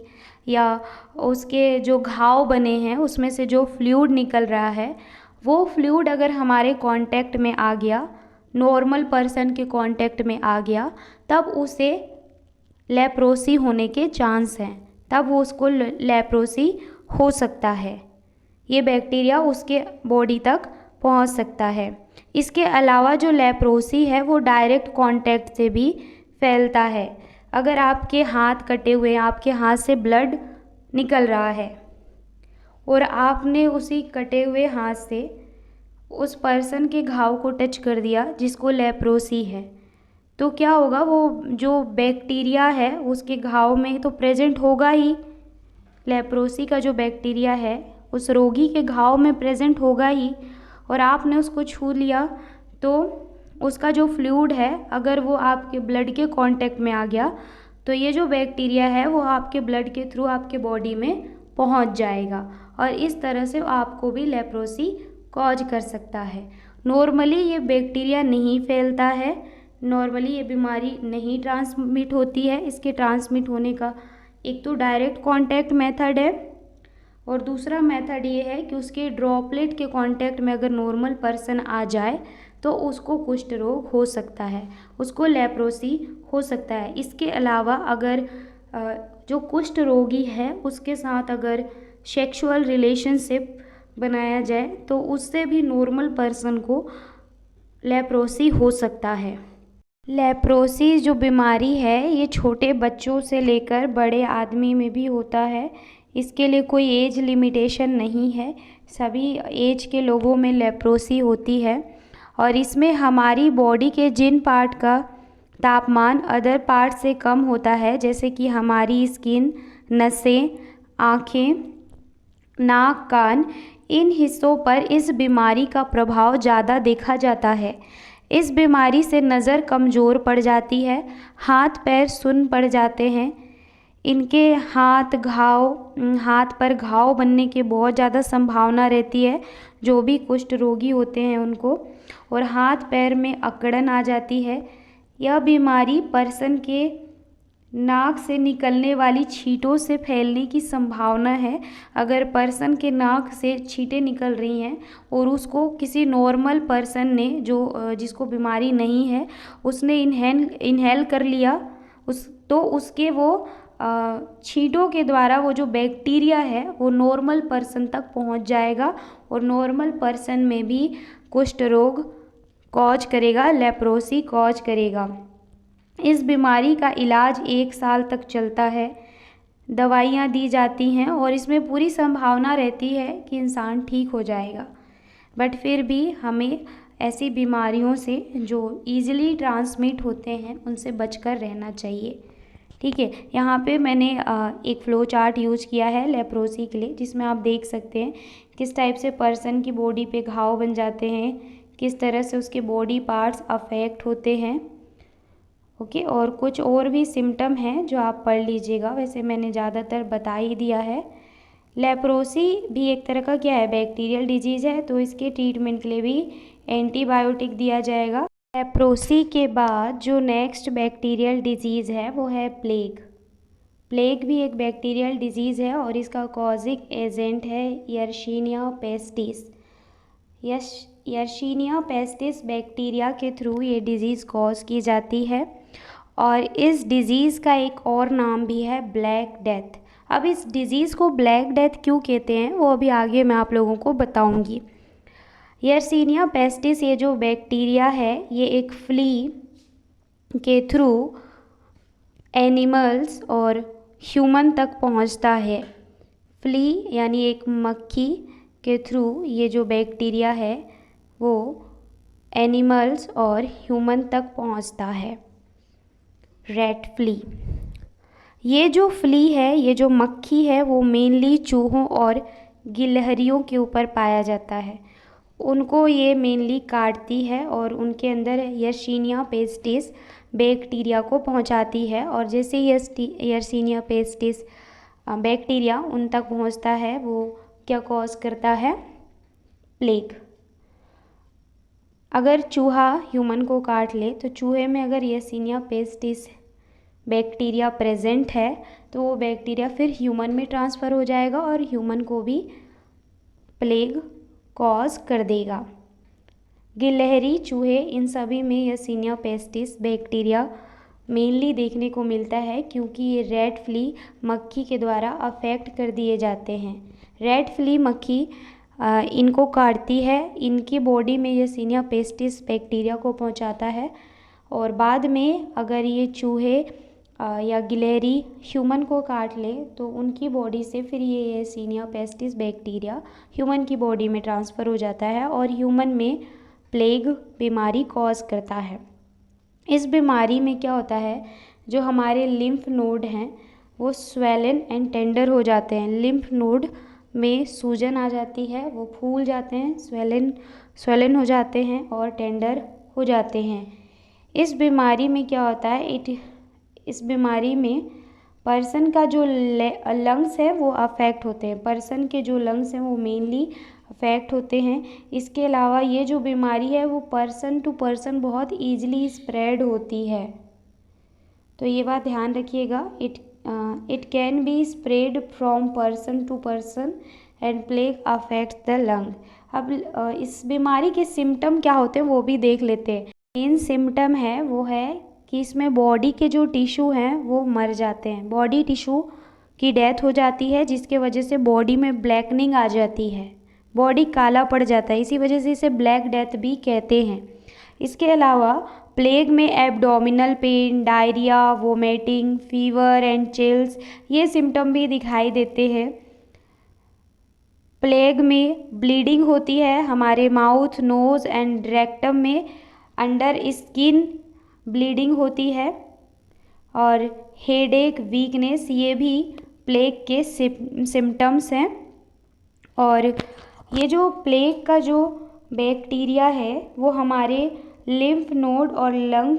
Speaker 1: या उसके जो घाव बने हैं उसमें से जो फ्लूइड निकल रहा है, वो फ्लूइड अगर हमारे कांटेक्ट में आ गया, नॉर्मल पर्सन के कांटेक्ट में आ गया, तब उसे लेप्रोसी होने के चांस हैं, तब वो उसको लेप्रोसी हो सकता है। ये बैक्टीरिया उसके बॉडी तक पहुंच सकता है। इसके अलावा जो लेप्रोसी है वो डायरेक्ट कांटेक्ट से भी फैलता है। अगर आपके हाथ कटे हुए हैं, आपके हाथ से ब्लड निकल रहा है और आपने उसी कटे हुए हाथ से उस पर्सन के घाव को टच कर दिया जिसको लेप्रोसी है, तो क्या होगा, वो जो बैक्टीरिया है उसके घाव में तो प्रेजेंट होगा ही। लेप्रोसी का जो बैक्टीरिया है उस रोगी के घाव में प्रेजेंट होगा ही, और आपने उसको छू लिया तो उसका जो फ्लूइड है अगर वो आपके ब्लड के कांटेक्ट में आ गया तो ये जो बैक्टीरिया है वो आपके ब्लड के थ्रू आपके बॉडी में पहुंच जाएगा, और इस तरह से आपको भी लेप्रोसी कॉज कर सकता है। नॉर्मली ये बैक्टीरिया नहीं फैलता है, नॉर्मली ये बीमारी नहीं ट्रांसमिट होती है। इसके ट्रांसमिट होने का एक तो डायरेक्ट कांटेक्ट मेथड है, और दूसरा मेथड ये है कि उसके ड्रॉपलेट के कांटेक्ट में अगर नॉर्मल पर्सन आ जाए तो उसको कुष्ठ रोग हो सकता है, उसको लेप्रोसी हो सकता है। इसके अलावा अगर जो कुष्ठ रोगी है उसके साथ अगर सेक्सुअल रिलेशनशिप बनाया जाए तो उससे भी नॉर्मल पर्सन को लेप्रोसी हो सकता है। लेप्रोसी जो बीमारी है ये छोटे बच्चों से लेकर बड़े आदमी में भी होता है। इसके लिए कोई एज लिमिटेशन नहीं है, सभी एज के लोगों में लेप्रोसी होती है। और इसमें हमारी बॉडी के जिन पार्ट का तापमान अदर पार्ट से कम होता है, जैसे कि हमारी स्किन, नसें, आँखें, नाक, कान, इन हिस्सों पर इस बीमारी का प्रभाव ज़्यादा देखा जाता है। इस बीमारी से नज़र कमज़ोर पड़ जाती है, हाथ पैर सुन्न पड़ जाते हैं। इनके हाथ पर घाव बनने की बहुत ज़्यादा संभावना रहती है जो भी कुष्ठ रोगी होते हैं उनको, और हाथ पैर में अकड़न आ जाती है। यह बीमारी पर्सन के नाक से निकलने वाली छींटों से फैलने की संभावना है। अगर पर्सन के नाक से छींटें निकल रही हैं और उसको किसी नॉर्मल पर्सन ने जिसको बीमारी नहीं है उसने इनहेल कर लिया तो उसके वो छींटों के द्वारा वो जो बैक्टीरिया है वो नॉर्मल पर्सन तक पहुंच जाएगा और नॉर्मल पर्सन में भी कुष्ठ रोग कॉज करेगा, लेप्रोसी कॉज करेगा। इस बीमारी का इलाज 1 साल तक चलता है, दवाइयाँ दी जाती हैं और इसमें पूरी संभावना रहती है कि इंसान ठीक हो जाएगा। बट फिर भी हमें ऐसी बीमारियों से जो ईज़िली ट्रांसमिट होते हैं उनसे बचकर रहना चाहिए। ठीक है, यहाँ पे मैंने एक फ़्लो चार्ट यूज़ किया है लेप्रोसी के लिए, जिसमें आप देख सकते हैं किस टाइप से पर्सन की बॉडी पे घाव बन जाते हैं, किस तरह से उसके बॉडी पार्ट्स अफेक्ट होते हैं। ओके, और कुछ और भी सिम्टम हैं जो आप पढ़ लीजिएगा, वैसे मैंने ज़्यादातर बता ही दिया है। लेप्रोसी भी एक तरह का क्या है, बैक्टीरियल डिजीज़ है, तो इसके ट्रीटमेंट के लिए भी एंटीबायोटिक दिया जाएगा। लेप्रोसी के बाद जो नेक्स्ट बैक्टीरियल डिजीज़ है वो है प्लेग। प्लेग भी एक बैक्टीरियल डिजीज़ है और इसका कॉजिंग एजेंट है यर्शीनिया पेस्टिस। यर्शीनिया पेस्टिस बैक्टीरिया के थ्रू ये डिज़ीज़ कॉज की जाती है और इस डिज़ीज़ का एक और नाम भी है ब्लैक डेथ। अब इस डिज़ीज़ को ब्लैक डेथ क्यों कहते हैं वो अभी आगे मैं आप लोगों को बताऊंगी। यर्सीनिया पेस्टिस ये जो बैक्टीरिया है ये एक फ्ली के थ्रू एनिमल्स और ह्यूमन तक पहुंचता है। फ्ली यानी एक मक्खी के थ्रू ये जो बैक्टीरिया है वो एनिमल्स और ह्यूमन तक पहुंचता है। रेट फ्ली, ये जो फ्ली है, ये जो मक्खी है वो मेनली चूहों और गिलहरियों के ऊपर पाया जाता है। उनको ये मेनली काटती है और उनके अंदर यर्सीनिया पेस्टिस बैक्टीरिया को पहुंचाती है और जैसे यर्सीनिया पेस्टिस बैक्टीरिया उन तक पहुंचता है वो क्या कॉज करता है, प्लेग। अगर चूहा ह्यूमन को काट ले तो चूहे में अगर यर्सीनिया पेस्टिस बैक्टीरिया प्रेजेंट है तो वो बैक्टीरिया फिर ह्यूमन में ट्रांसफ़र हो जाएगा और ह्यूमन को भी प्लेग कॉज कर देगा। गिलहरी, चूहे, इन सभी में यर्सीनिया पेस्टिस बैक्टीरिया मेनली देखने को मिलता है क्योंकि ये रेड फ्ली मक्खी के द्वारा अफेक्ट कर दिए जाते हैं। रेड फ्ली मक्खी इनको काटती है, इनकी बॉडी में यर्सीनिया पेस्टिस बैक्टीरिया को पहुंचाता है और बाद में अगर ये चूहे या गिलहरी ह्यूमन को काट ले तो उनकी बॉडी से फिर ये यर्सीनिया पेस्टिस बैक्टीरिया ह्यूमन की बॉडी में ट्रांसफ़र हो जाता है और ह्यूमन में प्लेग बीमारी कॉज करता है। इस बीमारी में क्या होता है, जो हमारे लिम्फ नोड हैं वो स्वेलन एंड टेंडर हो जाते हैं। लिम्फ नोड में सूजन आ जाती है, वो फूल जाते हैं, स्वेलन हो जाते हैं और टेंडर हो जाते हैं। इस बीमारी में क्या होता है, इस बीमारी में पर्सन का जो लंग्स है वो अफेक्ट होते हैं। पर्सन के जो लंग्स हैं वो मेनली अफेक्ट होते हैं। इसके अलावा ये जो बीमारी है वो पर्सन टू पर्सन बहुत ईजिली स्प्रेड होती है, तो ये बात ध्यान रखिएगा। It can be spread from person to person and plague affect the lung. अब इस बीमारी के सिम्टम क्या होते हैं वो भी देख लेते हैं। मेन सिम्टम है वो है कि इसमें बॉडी के जो टिश्यू हैं वो मर जाते हैं, बॉडी टिश्यू की डेथ हो जाती है जिसके वजह से बॉडी में ब्लैकनिंग आ जाती है, बॉडी काला पड़ जाता है, इसी वजह से इसे ब्लैक डेथ भी कहते हैं। इसके अलावा प्लेग में abdominal pain, diarrhoea, vomiting, fever and chills ये सिम्टम भी दिखाई देते हैं। प्लेग में ब्लीडिंग होती है हमारे माउथ, नोज़ एंड रेक्टम में, अंडर स्किन ब्लीडिंग होती है और हेडेक, वीकनेस ये भी प्लेग के सिम्टम्स हैं। और ये जो प्लेग का जो बैक्टीरिया है वो हमारे लिम्फ नोड और लंग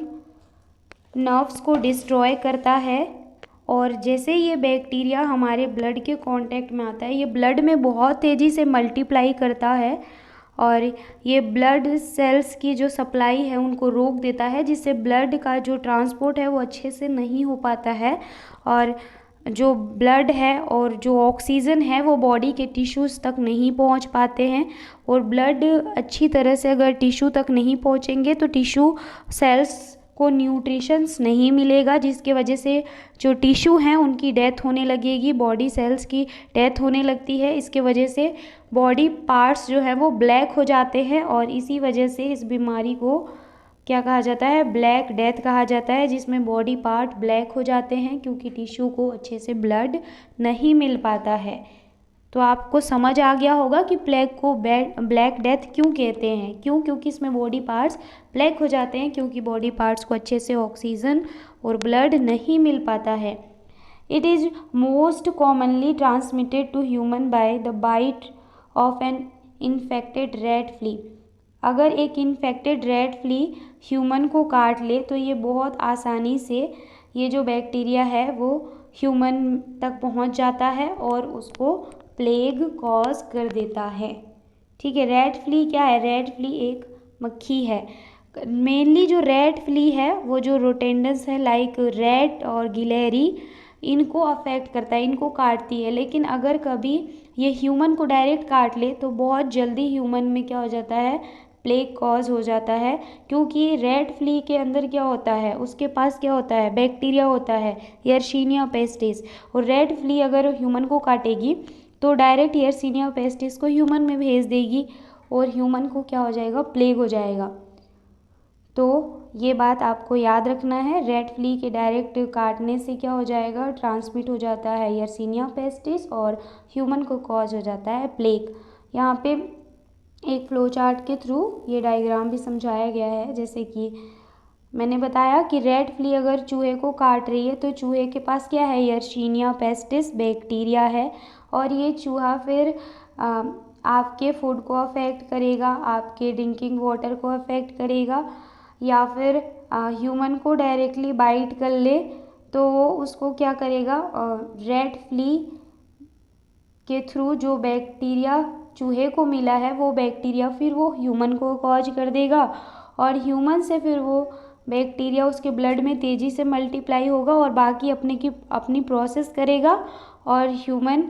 Speaker 1: नर्व्स को डिस्ट्रॉय करता है और जैसे ये बैक्टीरिया हमारे ब्लड के कांटेक्ट में आता है ये ब्लड में बहुत तेज़ी से मल्टीप्लाई करता है और ये ब्लड सेल्स की जो सप्लाई है उनको रोक देता है, जिससे ब्लड का जो ट्रांसपोर्ट है वो अच्छे से नहीं हो पाता है और जो ब्लड है और जो ऑक्सीजन है वो बॉडी के टिश्यूज़ तक नहीं पहुंच पाते हैं और ब्लड अच्छी तरह से अगर टिश्यू तक नहीं पहुंचेंगे तो टिश्यू सेल्स को न्यूट्रिशंस नहीं मिलेगा, जिसके वजह से जो टिश्यू हैं उनकी डेथ होने लगेगी, बॉडी सेल्स की डेथ होने लगती है। इसके वजह से बॉडी पार्ट्स जो है वो ब्लैक हो जाते हैं और इसी वजह से इस बीमारी को क्या कहा जाता है, ब्लैक डेथ कहा जाता है, जिसमें बॉडी पार्ट ब्लैक हो जाते हैं क्योंकि टिश्यू को अच्छे से ब्लड नहीं मिल पाता है। तो आपको समझ आ गया होगा कि प्लेग को ब्लैक डेथ क्यों कहते हैं, क्योंकि इसमें बॉडी पार्ट्स ब्लैक हो जाते हैं क्योंकि बॉडी पार्ट्स को अच्छे से ऑक्सीजन और ब्लड नहीं मिल पाता है। It is most commonly transmitted to human by the bite of an infected rat flea. अगर एक इन्फेक्टेड रेड फ्ली ह्यूमन को काट ले तो ये बहुत आसानी से ये जो बैक्टीरिया है वो ह्यूमन तक पहुंच जाता है और उसको प्लेग कॉज कर देता है। ठीक है, रेड फ्ली क्या है, रेड फ्ली एक मक्खी है। मेनली जो रेड फ्ली है वो जो रोटेंडस है लाइक रेट और गिलहरी इनको अफेक्ट करता है, इनको काटती है। लेकिन अगर कभी ये ह्यूमन को डायरेक्ट काट ले तो बहुत जल्दी ह्यूमन में क्या हो जाता है, प्लेग कॉज हो जाता है। क्योंकि रेड फ्ली के अंदर क्या होता है, उसके पास क्या होता है, बैक्टीरिया होता है, यर्सीनिया पेस्टिस। और रेड फ्ली अगर ह्यूमन को काटेगी तो डायरेक्ट यर्सीनिया पेस्टिस को ह्यूमन में भेज देगी और ह्यूमन को क्या हो जाएगा, प्लेग हो जाएगा। तो ये बात आपको याद रखना है, रेड फ्ली के डायरेक्ट काटने से क्या हो जाएगा, ट्रांसमिट हो जाता है यर्सीनिया पेस्टिस और ह्यूमन को कॉज हो जाता है प्लेग। यहाँ पे एक फ्लो चार्ट के थ्रू ये डायग्राम भी समझाया गया है। जैसे कि मैंने बताया कि रेड फ्ली अगर चूहे को काट रही है तो चूहे के पास क्या है, यर्सीनिया पेस्टिस बैक्टीरिया है, और ये चूहा फिर आपके फूड को अफेक्ट करेगा, आपके ड्रिंकिंग वाटर को अफेक्ट करेगा, या फिर ह्यूमन को डायरेक्टली बाइट कर ले तो वो उसको क्या करेगा, रेड फ्ली के थ्रू जो बैक्टीरिया चूहे को मिला है वो बैक्टीरिया फिर वो ह्यूमन को कॉज कर देगा, और ह्यूमन से फिर वो बैक्टीरिया उसके ब्लड में तेज़ी से मल्टीप्लाई होगा और बाकी अपनी प्रोसेस करेगा और ह्यूमन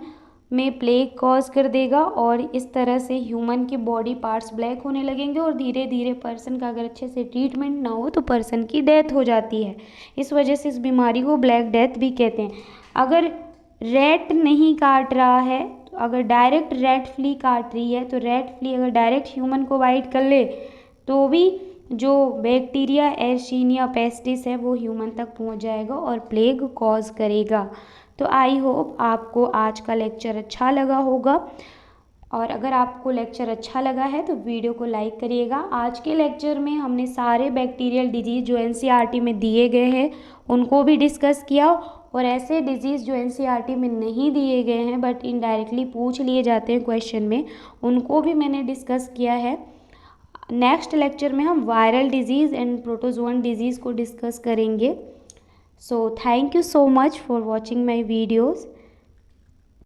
Speaker 1: में प्लेग कॉज कर देगा। और इस तरह से ह्यूमन के बॉडी पार्ट्स ब्लैक होने लगेंगे और धीरे धीरे पर्सन का अगर अच्छे से ट्रीटमेंट ना हो तो पर्सन की डेथ हो जाती है। इस वजह से इस बीमारी को ब्लैक डेथ भी कहते हैं। अगर रैट नहीं काट रहा है, तो अगर डायरेक्ट रेड फ्ली काट रही है तो रेड फ्ली अगर डायरेक्ट ह्यूमन को बाइट कर ले तो भी जो बैक्टीरिया यर्सीनिया पेस्टिस है वो ह्यूमन तक पहुंच जाएगा और प्लेग कॉज करेगा। तो आई होप आपको आज का लेक्चर अच्छा लगा होगा, और अगर आपको लेक्चर अच्छा लगा है तो वीडियो को लाइक करिएगा। आज के लेक्चर में हमने सारे बैक्टीरियल डिजीज़ जो एनसीईआरटी में दिए गए हैं उनको भी डिस्कस किया, और ऐसे डिजीज़ जो एनसीईआरटी में नहीं दिए गए हैं बट इनडायरेक्टली पूछ लिए जाते हैं क्वेश्चन में, उनको भी मैंने डिस्कस किया है। नेक्स्ट लेक्चर में हम viral disease and protozoan disease को डिस्कस करेंगे। So thank you so much for watching my videos.